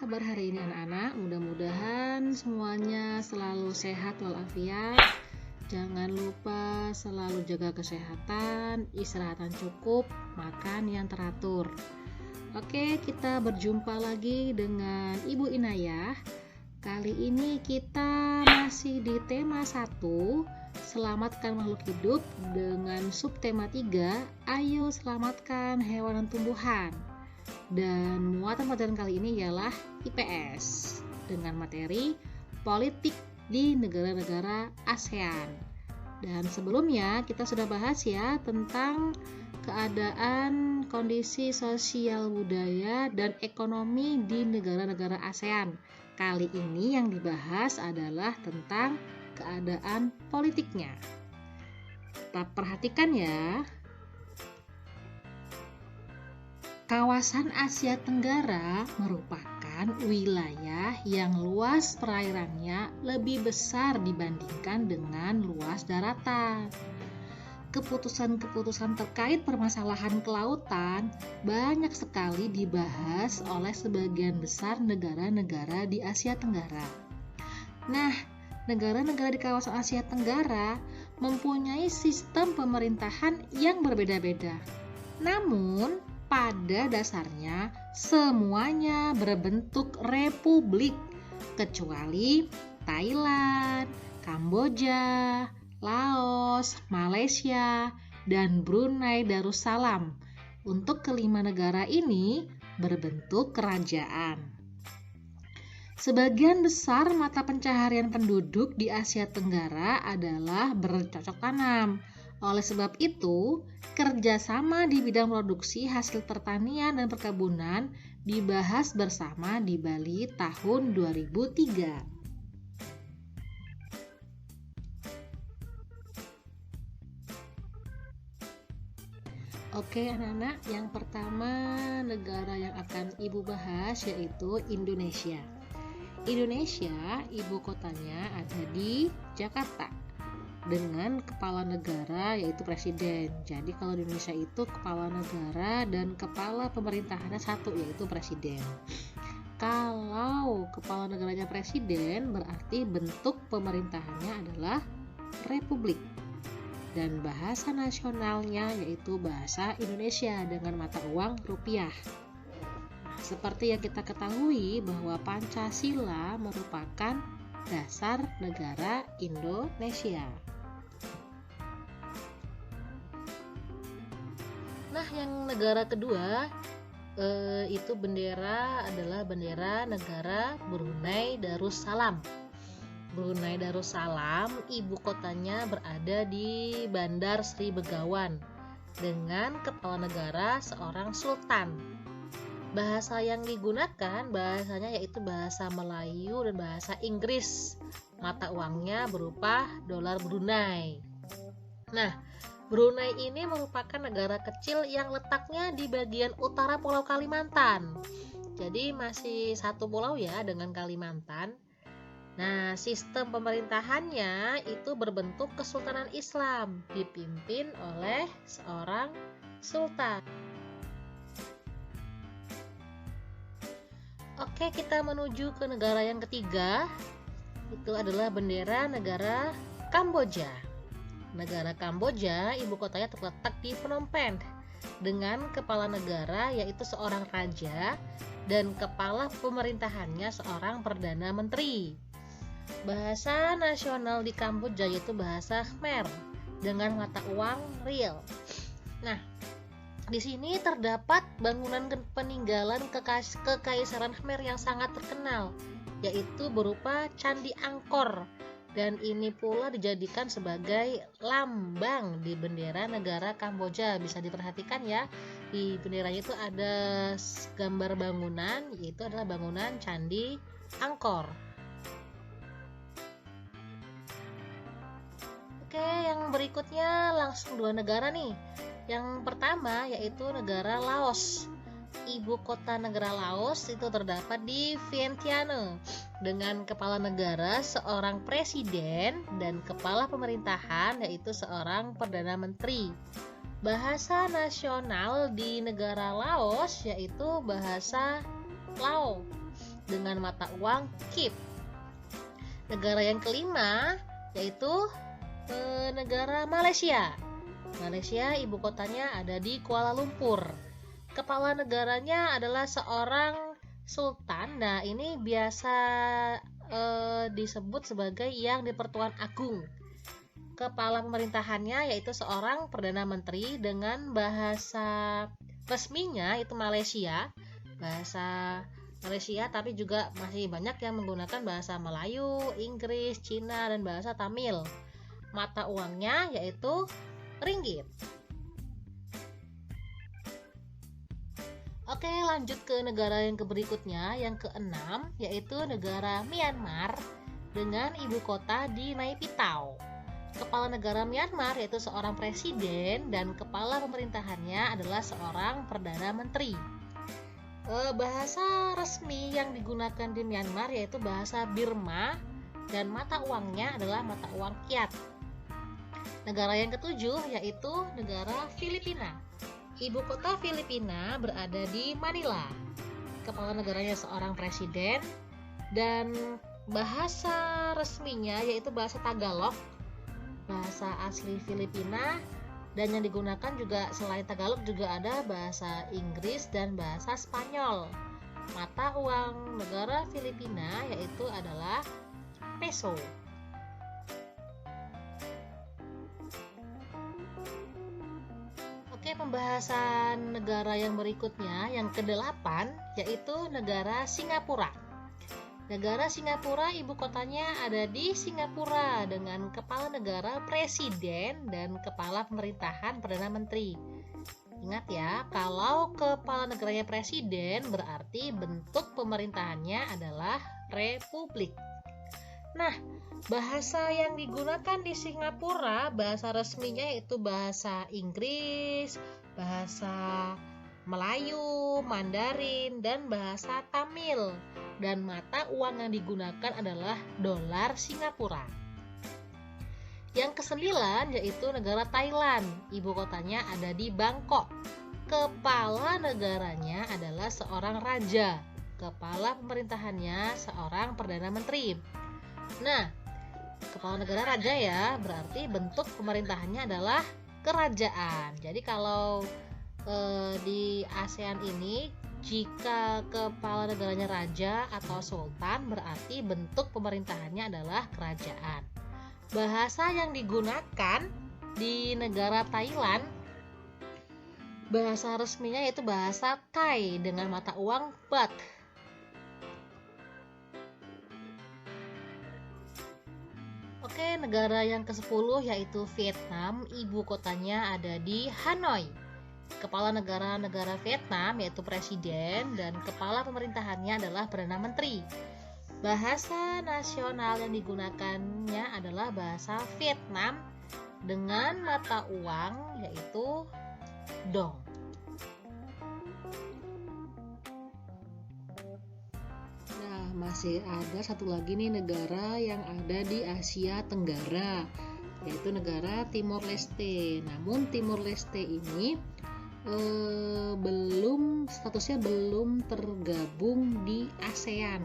kabar hari ini anak-anak? Mudah-mudahan semuanya selalu sehat walafiat. Jangan lupa selalu jaga kesehatan, istirahatan cukup, makan yang teratur. Oke, kita berjumpa lagi dengan Ibu Inayah. Kali ini kita masih di tema 1, selamatkan makhluk hidup, dengan subtema 3, ayo selamatkan hewan dan tumbuhan. Dan muatan pelajaran kali ini ialah IPS dengan materi politik di negara-negara ASEAN. Dan sebelumnya kita sudah bahas ya tentang keadaan kondisi sosial budaya dan ekonomi di negara-negara ASEAN. Kali ini yang dibahas adalah tentang keadaan politiknya. Kita perhatikan ya. Kawasan Asia Tenggara merupakan wilayah yang luas perairannya lebih besar dibandingkan dengan luas daratan. Keputusan-keputusan terkait permasalahan kelautan banyak sekali dibahas oleh sebagian besar negara-negara di Asia Tenggara. Nah, negara-negara di kawasan Asia Tenggara mempunyai sistem pemerintahan yang berbeda-beda. Namun, pada dasarnya semuanya berbentuk republik kecuali Thailand, Kamboja, Laos, Malaysia, dan Brunei Darussalam. Untuk kelima negara ini berbentuk kerajaan. Sebagian besar mata pencaharian penduduk di Asia Tenggara adalah bercocok tanam. Oleh sebab itu, kerjasama di bidang produksi hasil pertanian dan perkebunan dibahas bersama di Bali tahun 2003. Oke anak-anak, yang pertama negara yang akan Ibu bahas yaitu Indonesia. Indonesia, ibu kotanya ada di Jakarta dengan kepala negara yaitu presiden. Jadi kalau di Indonesia itu kepala negara dan kepala pemerintahannya satu yaitu presiden. Kalau kepala negaranya presiden berarti bentuk pemerintahannya adalah republik. Dan bahasa nasionalnya yaitu bahasa Indonesia dengan mata uang rupiah. Seperti yang kita ketahui bahwa Pancasila merupakan dasar negara Indonesia. Nah, yang negara kedua itu bendera adalah bendera negara Brunei Darussalam. Brunei Darussalam, ibu kotanya berada di Bandar Sri Begawan dengan kepala negara seorang sultan. Bahasa yang digunakan bahasanya yaitu bahasa Melayu dan bahasa Inggris. Mata uangnya berupa dolar Brunei. Nah, Brunei ini merupakan negara kecil yang letaknya di bagian utara Pulau Kalimantan. Jadi masih satu pulau ya dengan Kalimantan. Nah, sistem pemerintahannya itu berbentuk kesultanan Islam, dipimpin oleh seorang sultan. Oke, kita menuju ke negara yang ketiga. Itu adalah bendera negara Kamboja. Negara Kamboja, ibu kotanya terletak di Phnom Penh dengan kepala negara yaitu seorang raja dan kepala pemerintahannya seorang perdana menteri. Bahasa nasional di Kamboja yaitu bahasa Khmer dengan mata uang riel. Nah, di sini terdapat bangunan peninggalan kekaisaran Khmer yang sangat terkenal, yaitu berupa Candi Angkor. Dan ini pula dijadikan sebagai lambang di bendera negara Kamboja. Bisa diperhatikan ya, di benderanya itu ada gambar bangunan, yaitu adalah bangunan Candi Angkor. Oke, yang berikutnya langsung dua negara nih. Yang pertama yaitu negara Laos. Ibu kota negara Laos itu terdapat di Vientiane dengan kepala negara seorang presiden dan kepala pemerintahan yaitu seorang perdana menteri. Bahasa nasional di negara Laos yaitu bahasa Lao. dengan mata uang KIP. Negara yang kelima yaitu negara Malaysia. Malaysia ibu kotanya ada di Kuala Lumpur. Kepala negaranya adalah seorang sultan. Nah, ini biasa disebut sebagai yang di-Pertuan Agung. Kepala pemerintahannya yaitu seorang Perdana Menteri dengan bahasa resminya itu Malaysia. Bahasa Malaysia, tapi juga masih banyak yang menggunakan bahasa Melayu, Inggris, Cina, dan bahasa Tamil. Mata uangnya yaitu ringgit. Oke, lanjut ke negara yang berikutnya, yang keenam, yaitu negara Myanmar dengan ibu kota di Naypyidaw. Kepala negara Myanmar yaitu seorang presiden dan kepala pemerintahannya adalah seorang perdana menteri. Bahasa resmi yang digunakan di Myanmar yaitu bahasa Burma dan mata uangnya adalah mata uang kyat. Negara yang ketujuh yaitu negara Filipina. Ibu kota Filipina berada di Manila. Kepala negaranya seorang presiden dan bahasa resminya yaitu bahasa Tagalog, bahasa asli Filipina, dan yang digunakan juga selain Tagalog juga ada bahasa Inggris dan bahasa Spanyol. Mata uang negara Filipina yaitu adalah peso. Oke, pembahasan negara yang berikutnya, yang ke-8, yaitu negara Singapura. Negara Singapura ibu kotanya ada di Singapura dengan kepala negara presiden dan kepala pemerintahan perdana menteri. Ingat ya, kalau kepala negaranya presiden berarti bentuk pemerintahannya adalah republik. Nah, bahasa yang digunakan di Singapura, bahasa resminya yaitu bahasa Inggris, bahasa Melayu, Mandarin, dan bahasa Tamil. Dan mata uang yang digunakan adalah dolar Singapura. Yang ke-9 yaitu negara Thailand. Ibu kotanya ada di Bangkok. Kepala negaranya adalah seorang raja. Kepala pemerintahannya seorang perdana menteri. Nah, kepala negara raja ya, berarti bentuk pemerintahannya adalah kerajaan. Jadi kalau di ASEAN ini, jika kepala negaranya raja atau sultan, berarti bentuk pemerintahannya adalah kerajaan. Bahasa yang digunakan di negara Thailand, bahasa resminya yaitu bahasa Thai dengan mata uang baht. Oke, negara yang ke-10 yaitu Vietnam, ibu kotanya ada di Hanoi. Kepala negara Vietnam yaitu presiden dan kepala pemerintahannya adalah perdana menteri. Bahasa nasional yang digunakannya adalah bahasa Vietnam dengan mata uang yaitu dong. Masih ada satu lagi nih negara yang ada di Asia Tenggara, yaitu negara Timor Leste. Namun Timor Leste ini statusnya belum tergabung di ASEAN,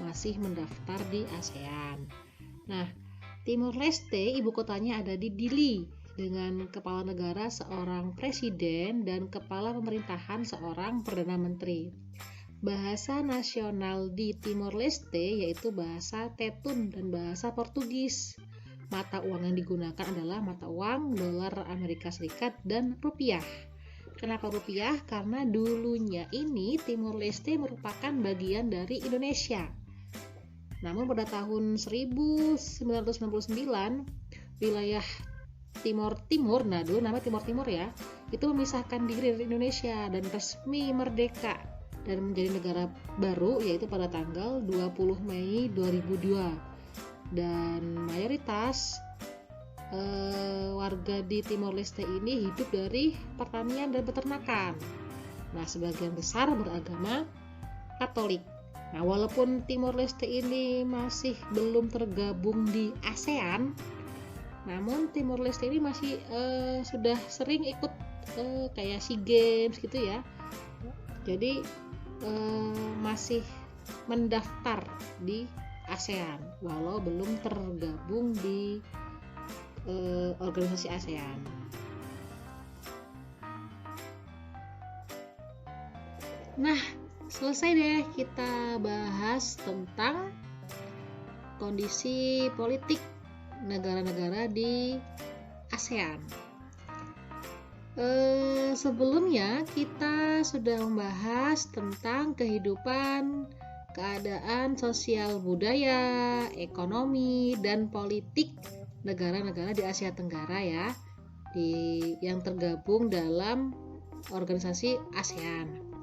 masih mendaftar di ASEAN. Nah, Timor Leste ibu kotanya ada di Dili dengan kepala negara seorang presiden dan kepala pemerintahan seorang perdana menteri. Bahasa nasional di Timor Leste yaitu bahasa Tetun dan bahasa Portugis. Mata uang yang digunakan adalah mata uang dolar Amerika Serikat dan rupiah. Kenapa rupiah? Karena dulunya ini Timor Leste merupakan bagian dari Indonesia. Namun pada tahun 1999 wilayah Timur, nah dulu nama Timur ya, itu memisahkan diri dari Indonesia dan resmi merdeka dan menjadi negara baru yaitu pada tanggal 20 Mei 2002. Dan mayoritas warga di Timor Leste ini hidup dari pertanian dan peternakan. Nah, sebagian besar beragama Katolik. Nah, walaupun Timor Leste ini masih belum tergabung di ASEAN, namun Timor Leste ini masih sudah sering ikut kayak SEA Games gitu ya. Jadi masih mendaftar di ASEAN walau belum tergabung di organisasi ASEAN. Nah, selesai deh kita bahas tentang kondisi politik negara-negara di ASEAN. Sebelumnya kita sudah membahas tentang kehidupan, keadaan sosial budaya, ekonomi, dan politik negara-negara di Asia Tenggara ya, yang tergabung dalam organisasi ASEAN.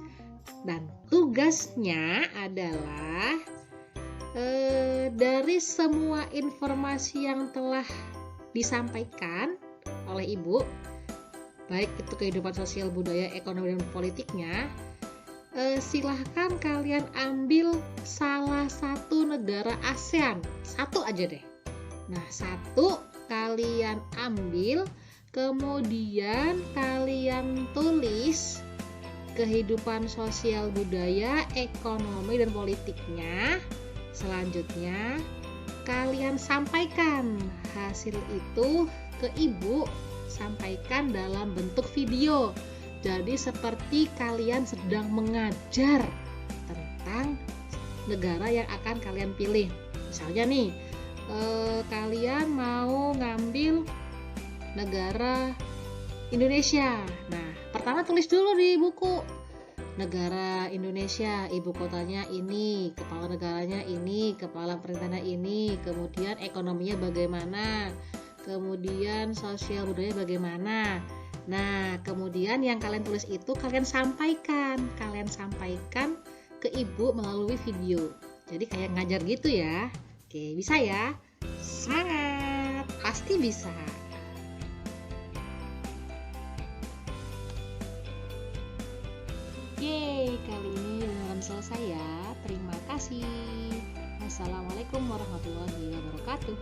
Dan tugasnya adalah dari semua informasi yang telah disampaikan oleh Ibu, baik itu kehidupan sosial budaya, ekonomi, dan politiknya, silahkan kalian ambil salah satu negara ASEAN, satu aja deh. Nah, satu kalian ambil, kemudian kalian tulis kehidupan sosial budaya, ekonomi, dan politiknya. Selanjutnya kalian sampaikan hasil itu ke Ibu, sampaikan dalam bentuk video. Jadi seperti kalian sedang mengajar tentang negara yang akan kalian pilih. Misalnya nih, kalian mau ngambil negara Indonesia. Nah, pertama tulis dulu di buku negara Indonesia, ibu kotanya ini, kepala negaranya ini, kepala pemerintahnya ini, kemudian ekonominya bagaimana, kemudian sosial budaya bagaimana. Nah, kemudian yang kalian tulis itu kalian sampaikan ke Ibu melalui video. Jadi kayak ngajar gitu ya. Oke, bisa ya? Semangat, pasti bisa. Yeay, kali ini beneran selesai ya. Terima kasih. Wassalamualaikum warahmatullahi wabarakatuh.